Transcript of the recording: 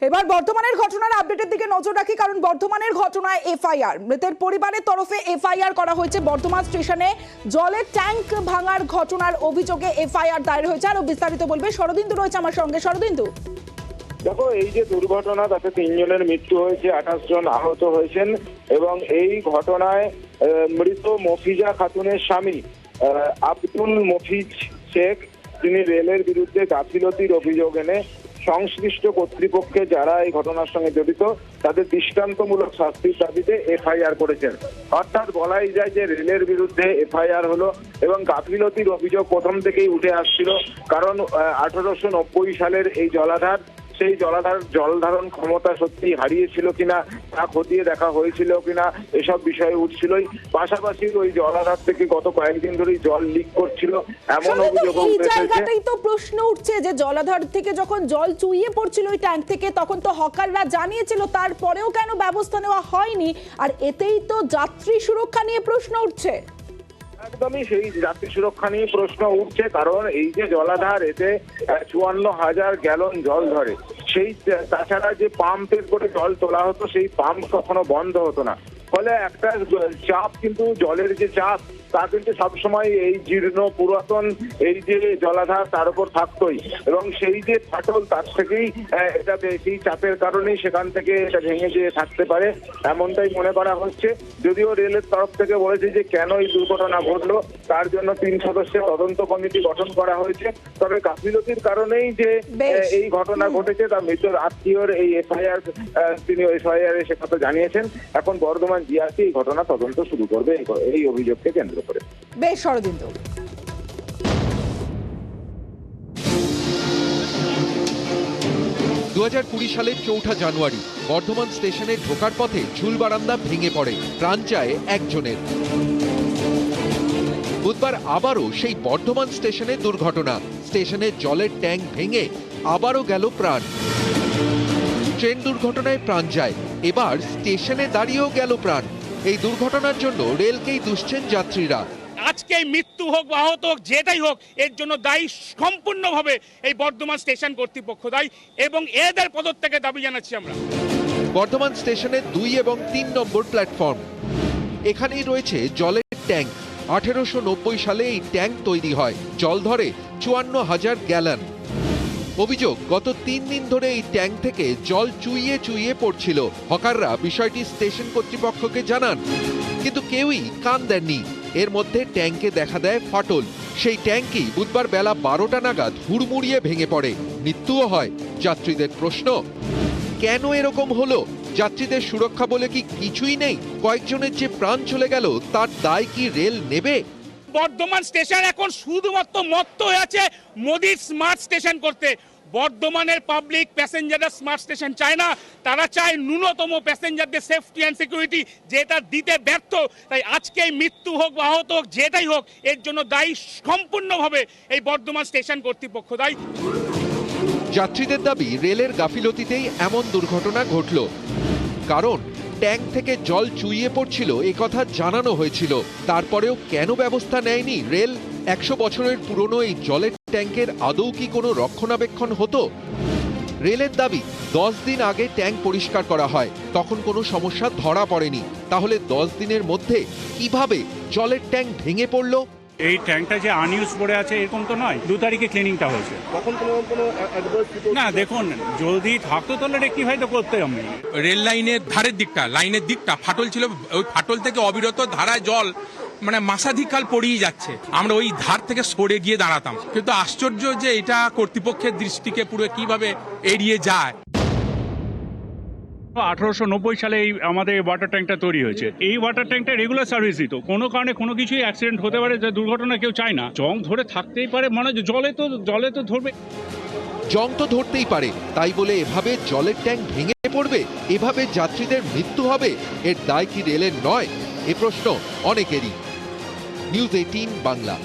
এবার বর্ধমানের ঘটনার আপডেটের দিকে নজর রাখি, কারণ বর্ধমানের ঘটনায় এফআইআর, মৃতের পরিবারের তরফে এফআইআর করা হয়েছে। বর্ধমান স্টেশনে জলের ট্যাঙ্ক ভাঙার ঘটনার অভিযোগে এফআইআর দায়ের হয়েছে। আরো বিস্তারিত বলবে শরদিন্দু, রয়েছে আমার সঙ্গে। শরদিন্দু, দেখো, এই যে দুর্ঘটনা, তাতে 3 জনের মৃত্যু হয়েছে, 28 জন আহত হয়েছেন এবং এই ঘটনায় মৃত মফিজা খাতুনের স্বামী আব্দুল মফিজ শেখ, তিনি রেলের বিরুদ্ধে গাফিলতির অভিযোগ এনে সংশ্লিষ্ট কর্তৃপক্ষে যারা এই ঘটনার সঙ্গে জড়িত তাদের দৃষ্টান্তমূলক শাস্তির দাবিতে এফআইআর করেছেন। অর্থাৎ বলাই যায় যে রেলের বিরুদ্ধে এফআইআর হলো এবং গাফিলতির অভিযোগ প্রথম থেকেই উঠে আসছিল। কারণ 1890 সালের এই জলাধার, সেই জলাধার জল ধারণ ক্ষমতা সত্যি হারিয়েছিল কিনা, তা খতিয়ে দেখা হয়েছিল কিনা, এসব বিষয়ে উঠছিলই। পাশাপাশি ওই জলাধার থেকে গত কয়েকদিন ধরেই জল লিক করছিল, এমন অভিযোগ উঠেছে। জায়গাটাই তো প্রশ্ন উঠছে যে জলাধার থেকে যখন জল চুইয়ে পড়ছিল ওই ট্যাঙ্ক থেকে, তখন তো হকাররা জানিয়েছিল, তারপরেও কেন ব্যবস্থা নেওয়া হয়নি? আর এতেই তো যাত্রী সুরক্ষা নিয়ে প্রশ্ন উঠছে। একদমই সেই যাত্রী সুরক্ষা নিয়ে প্রশ্ন উঠছে, কারণ এই যে জলাধার, এতে 54,000 গ্যালন জল ধরে। সেই তাছাড়া যে পাম্পের করে জল তোলা হতো, সেই পাম্প কখনো বন্ধ হতো না। ফলে একটা চাপ, কিন্তু জলের যে চাপ তা কিন্তু সবসময় এই জীর্ণ পুরাতন এই যে জলাধার তার উপর থাকতোই, এবং সেই যে ফাটল, তার থেকেই এটা বেশি চাপের কারণেই সেখান থেকে এটা ভেঙে যেয়ে থাকতে পারে, এমনটাই মনে করা হচ্ছে। যদিও রেলের তরফ থেকে বলেছে যে কেন এই দুর্ঘটনা ঘটলো তার জন্য 3 সদস্যের তদন্ত কমিটি গঠন করা হয়েছে। তবে গাফিলতির কারণেই যে এই ঘটনা ঘটেছে তা মৃতের আত্মীয়র এই এফআইআর, তিনি এফআইআর সে কথা জানিয়েছেন। এখন বর্ধমান জিআরপি এই ঘটনা তদন্ত শুরু করবে এই অভিযোগকে কেন্দ্র করে। বেশ শরদিন্দু। 2020 সালের 4 জানুয়ারি বর্ধমান স্টেশনে ঢোকার পথে ঝুল বারান্দা ভেঙে পড়ে, প্রাণ যায় একজনের। বুধবার আবারও সেই বর্ধমান স্টেশনে দুর্ঘটনা, স্টেশনে জলের ট্যাঙ্ক ভেঙে আবারও গেল প্রাণ। ট্রেন দুর্ঘটনায় প্রাণ যায়, এবার স্টেশনে দাঁড়িয়েও গেল প্রাণ। এই দুর্ঘটনার জন্য রেলকেই দুষছেন যাত্রীরা। আজকে মৃত্যু হোক বা আহত হোক, যেটাই হোক, এর জন্য দায়ী সম্পূর্ণভাবে এই বর্ধমান স্টেশন কর্তৃপক্ষ দায়ী, এবং এদের পদত্যাগের দাবি জানাচ্ছি আমরা। বর্ধমান স্টেশনের 2 এবং 3 নম্বর প্ল্যাটফর্ম, এখানেই রয়েছে জলের ট্যাঙ্ক। 1890 সালে এই ট্যাঙ্ক তৈরি হয়, জল ধরে 54,000 গ্যালন। অভিযোগ, গত 3 দিন ধরে এই ট্যাঙ্ক থেকে জল চুইয়ে চুইয়ে পড়ছিল। হকাররা বিষয়টি স্টেশন কর্তৃপক্ষকে জানান, কিন্তু কেউই কান দেননি। এর মধ্যে ট্যাঙ্কে দেখা দেয় ফাটল। সেই ট্যাঙ্কই বুধবার বেলা 12টা নাগাদ হুড়মুড়িয়ে ভেঙে পড়ে, মৃত্যুও হয়। যাত্রীদের প্রশ্ন, কেন এরকম হলো? যাত্রীদের সুরক্ষা বলে কি কিছুই নেই? কয়েকজনের যে প্রাণ চলে গেল, তার দায় কি রেল নেবে? বর্ধমান স্টেশন এখন শুধুমাত্র মত্ত হয়ে আছে মোদির স্মার্ট স্টেশন করতে। বর্ধমানের পাবলিক প্যাসেঞ্জাররা স্মার্ট স্টেশন চায় না, তারা চায় ন্যূনতম প্যাসেঞ্জারদের সেফটি অ্যান্ড সিকিউরিটি, যেটা দিতে ব্যর্থ। তাই আজকে মৃত্যু হোক বা আহত হোক, যেটাই হোক, এর জন্য দায়ী সম্পূর্ণভাবে এই বর্ধমান স্টেশন কর্তৃপক্ষ দায়ী। যাত্রীদের দাবি, রেলের গাফিলতিতেই এমন দুর্ঘটনা ঘটল। কারণ ট্যাঙ্ক থেকে জল চুইয়ে পড়ছিল, একথা জানানো হয়েছিল। তারপরেও কেন ব্যবস্থা নেয়নি রেল? 100 বছরের পুরনো এই জলের ট্যাঙ্কের আদৌ কি কোনো রক্ষণাবেক্ষণ হতো? রেলের দাবি, 10 দিন আগে ট্যাঙ্ক পরিষ্কার করা হয়, তখন কোনো সমস্যা ধরা পড়েনি। তাহলে 10 দিনের মধ্যে কিভাবে জলের ট্যাঙ্ক ভেঙে পড়ল? এই ট্যাঙ্কটা যে আনইউজ পড়ে আছে এরকম তো নয়। 2 তারিখে ক্লিনিংটা হয়েছে। না, দেখুন, যদি থাকতো তাহলে রেক্টিফাই তো করতে আমি। রেল লাইনের লাইনের দিকটা ফাটল ছিল, ওই ফাটল থেকে অবিরত ধারায় জল মানে মাসাধিকাল পড়িয়ে যাচ্ছে। আমরা ওই ধার থেকে সরে গিয়ে দাঁড়াতাম, কিন্তু আশ্চর্য যে এটা কর্তৃপক্ষের দৃষ্টিকে পুরো কিভাবে এড়িয়ে যায়। 1890 সালে এই আমাদের ওয়াটার ট্যাঙ্কটা তৈরি হয়েছে। এই ওয়াটার ট্যাঙ্কটা রেগুলার সার্ভিস দিত। কোনো কারণে কোনো কিছুই অ্যাক্সিডেন্ট হতে পারে, যে দুর্ঘটনা কেউ চায় না। জং ধরে থাকতেই পারে, মানে জলে তো ধরবে। জং তো ধরতেই পারে, তাই বলে এভাবে জলের ট্যাঙ্ক ভেঙে পড়বে, এভাবে যাত্রীদের মৃত্যু হবে? এর দায় কি রেলের নয়? এ প্রশ্ন অনেকেরই। নিউজ 18 বাংলা।